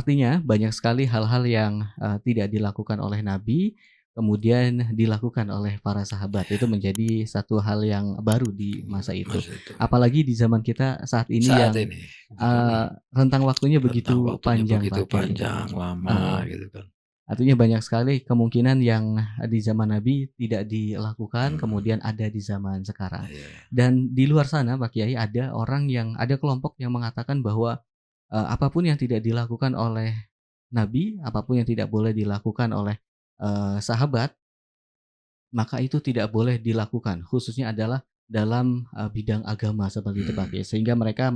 Artinya banyak sekali hal-hal yang, tidak dilakukan oleh Nabi, kemudian dilakukan oleh para sahabat. Itu menjadi satu hal yang baru di masa itu. Masa itu. Apalagi di zaman kita saat ini Saat yang, ini, gitu kan. rentang waktunya Rentang begitu waktunya panjang, begitu Pak Kiai. panjang, lama, Heeh. gitu kan. Artinya banyak sekali kemungkinan yang di zaman Nabi tidak dilakukan, kemudian ada di zaman sekarang. Iya. Dan di luar sana Pak Kiai ada kelompok yang mengatakan bahwa, apa yang tidak dilakukan oleh Nabi, apapun yang tidak boleh dilakukan oleh, sahabat, maka itu tidak boleh dilakukan, khususnya adalah dalam, bidang agama seperti itu Pak Kiai. Sehingga mereka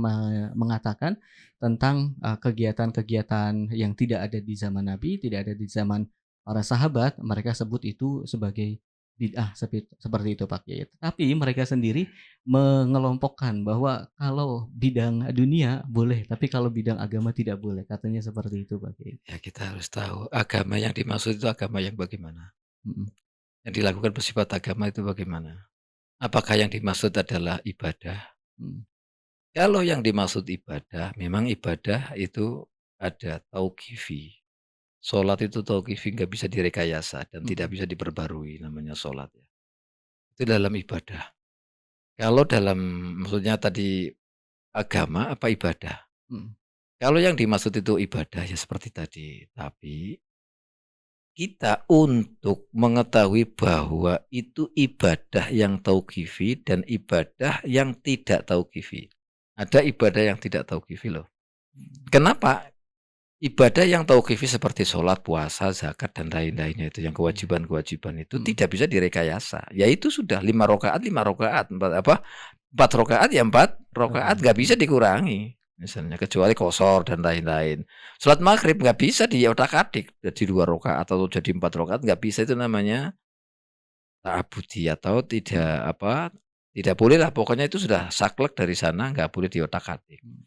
mengatakan tentang, kegiatan-kegiatan yang tidak ada di zaman Nabi, tidak ada di zaman para sahabat, mereka sebut itu sebagai bid'ah seperti itu Pak Kiai. Tapi mereka sendiri mengelompokkan bahwa kalau bidang dunia boleh, tapi kalau bidang agama tidak boleh, katanya seperti itu Pak Kiai. Ya kita harus tahu agama yang dimaksud itu agama yang bagaimana. Mhm, Yang dilakukan bersifat agama itu bagaimana. Apakah yang dimaksud adalah ibadah? mhm, Kalau yang dimaksud ibadah, memang ibadah itu ada tauqifi. Sholat itu tauqifi, nggak bisa direkayasa dan tidak mhm, bisa diperbarui namanya sholat ya. Itu dalam ibadah. Kalau dalam maksudnya tadi agama apa ibadah? mhm, Kalau yang dimaksud itu ibadah ya seperti tadi. Tapi kita untuk mengetahui bahwa itu ibadah yang tauqifi dan ibadah yang tidak tauqifi. Ada ibadah yang tidak tauqifi loh. Kenapa? Ibadah yang tauqifi seperti sholat, puasa, zakat, dan lain-lainnya itu yang iya, kewajiban-kewajiban itu mhm, tidak bisa direkayasa. Ya itu sudah 5 rakaat, 5 rakaat, empat rakaat ya 4 rakaat, rakaat, nggak bisa dikurangi. Misalnya kecuali qashar dan lain-lain. Sholat maghrib nggak bisa diotak-atik jadi 2 rakaat atau jadi 4 rakaat, nggak bisa, itu namanya ta'abudi atau mhm, tidak boleh lah, pokoknya itu sudah saklek dari sana, nggak boleh diotak-atik. mhm,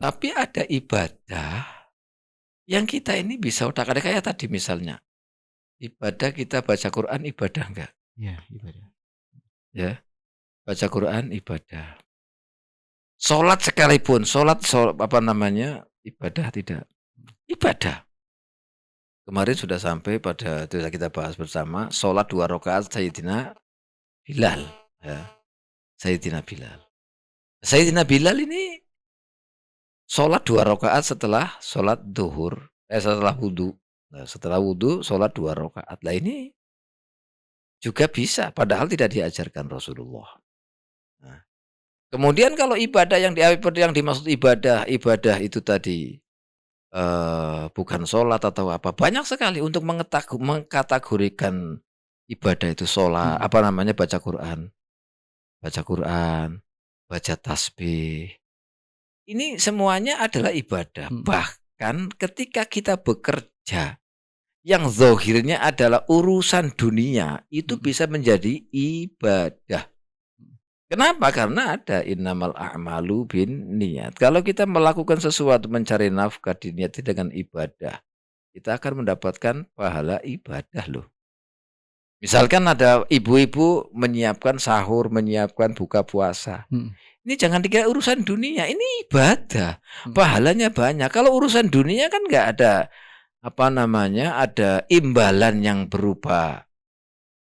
Tapi ada ibadah yang kita ini bisa otak-atik kayak tadi misalnya, ibadah kita baca Quran ibadah enggak? iya ibadah, Ya, baca Quran ibadah. Sholat sekalipun, apa namanya, ibadah tidak? Ibadah. Kemarin sudah sampai pada itu kita bahas bersama, sholat 2 rakaat Sayyidina Bilal. Ya, Sayyidina Bilal. Sayyidina Bilal ini sholat 2 rakaat setelah sholat duhur, setelah wudhu. Nah, setelah wudhu, sholat 2 rakaat. Lah ini juga bisa, padahal tidak diajarkan Rasulullah. Nah, kemudian kalau ibadah yang dimaksud ibadah itu tadi, bukan sholat atau apa, banyak sekali untuk mengkategorikan ibadah itu sholat, mhm, apa namanya, baca Quran, baca tasbih. Ini semuanya adalah ibadah. mhm, Bahkan ketika kita bekerja, yang zahirnya adalah urusan dunia, itu mhm, bisa menjadi ibadah. Kenapa? Karena ada innamal a'malu binniyat. Kalau kita melakukan sesuatu mencari nafkah diniati dengan ibadah, kita akan mendapatkan pahala ibadah loh. Misalkan ada ibu-ibu menyiapkan sahur, menyiapkan buka puasa. mhm, Ini jangan dikira urusan dunia, ini ibadah. mhm, Pahalanya banyak. Kalau urusan dunia kan nggak ada apa namanya, ada imbalan yang berupa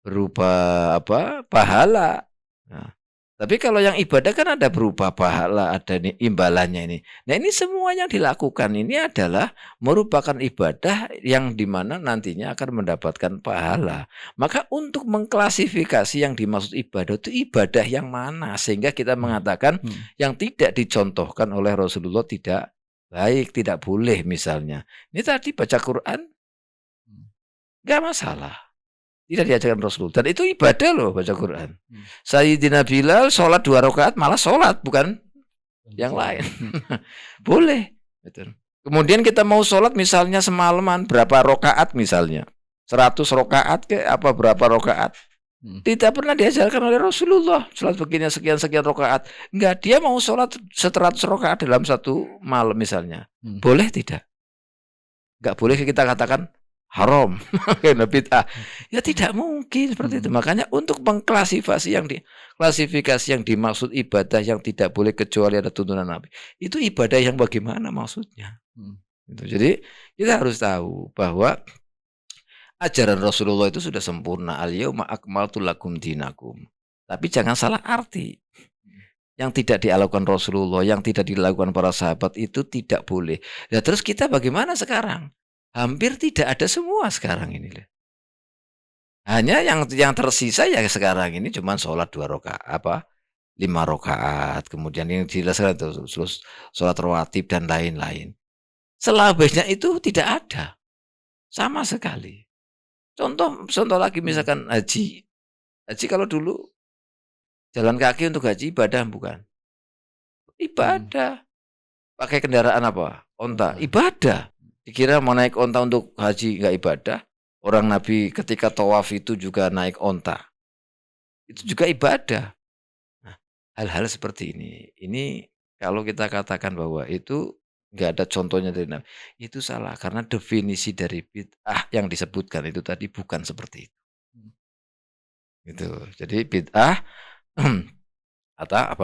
berupa apa? Pahala. Nah, tapi kalau yang ibadah kan ada berupa pahala, ada nih imbalannya ini. Nah, ini semua yang dilakukan ini adalah merupakan ibadah yang dimana nantinya akan mendapatkan pahala. Maka untuk mengklasifikasi yang dimaksud ibadah itu ibadah yang mana, sehingga kita iya, mengatakan mhm, yang tidak dicontohkan oleh Rasulullah tidak baik, tidak boleh misalnya. Ini tadi baca Quran mhm, nggak masalah. Tidak diajarkan Rasul dan itu ibadah loh baca Quran. mhm, Sayyidina Bilal sholat 2 rakaat malah sholat bukan yang sholat, lain. mhm, Boleh. Betul. Kemudian kita mau sholat misalnya semalaman berapa rakaat misalnya. 100 rakaat ke apa berapa rakaat. mhm, Tidak pernah diajarkan oleh Rasulullah. Sholat begini sekian-sekian rakaat. Enggak, dia mau sholat 100 rakaat dalam satu malam misalnya. mhm, Boleh tidak? Enggak boleh kita katakan haram, karena bid'ah. Ya tidak mungkin seperti itu. mhm, Makanya untuk klasifikasi yang dimaksud ibadah yang tidak boleh kecuali ada tuntunan Nabi. Itu ibadah yang bagaimana maksudnya? mhm. Gitu. Jadi kita harus tahu bahwa ajaran Rasulullah itu sudah sempurna. Al-yauma akmaltu lakum dinakum. Tapi jangan salah arti. Yang tidak dilakukan Rasulullah, yang tidak dilakukan para sahabat itu tidak boleh. Nah, terus kita bagaimana sekarang? Hampir tidak ada semua sekarang ini. Hanya yang tersisa ya sekarang ini cuma sholat 2 rakaat, 5 rakaat, kemudian yang dijelaskan itu sholat rawatib dan lain-lain. Selebihnya itu tidak ada sama sekali. Contoh lagi misalkan haji. Haji kalau dulu jalan kaki untuk haji ibadah bukan? Ibadah. Pakai kendaraan apa? Onta. Ibadah. Dikira mau naik onta untuk haji nggak ibadah. Orang Nabi ketika tawaf itu juga naik onta. Itu juga ibadah. Nah, hal-hal seperti ini kalau kita katakan bahwa itu nggak ada contohnya dari Nabi, itu salah karena definisi dari bid'ah yang disebutkan itu tadi bukan seperti itu. Gitu. Jadi bid'ah atau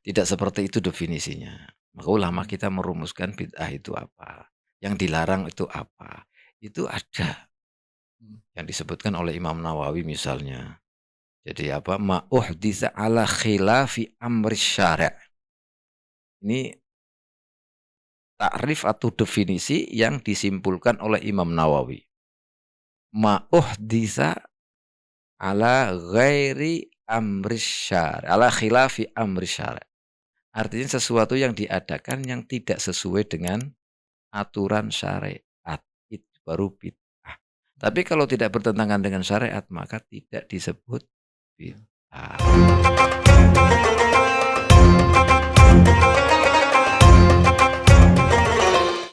tidak seperti itu definisinya. Maka ulama kita merumuskan bid'ah itu apa, yang dilarang itu apa. Itu ada yang disebutkan oleh Imam Nawawi misalnya. Jadi ma uhditsa ala khilafi amri syari'. Ini takrif atau definisi yang disimpulkan oleh Imam Nawawi. Ma uhditsa ala ghairi amri syari', ala khilafi amri syari'. Artinya sesuatu yang diadakan yang tidak sesuai dengan aturan syariat, itu baru bid'ah. Tapi kalau tidak bertentangan dengan syariat maka tidak disebut bid'ah.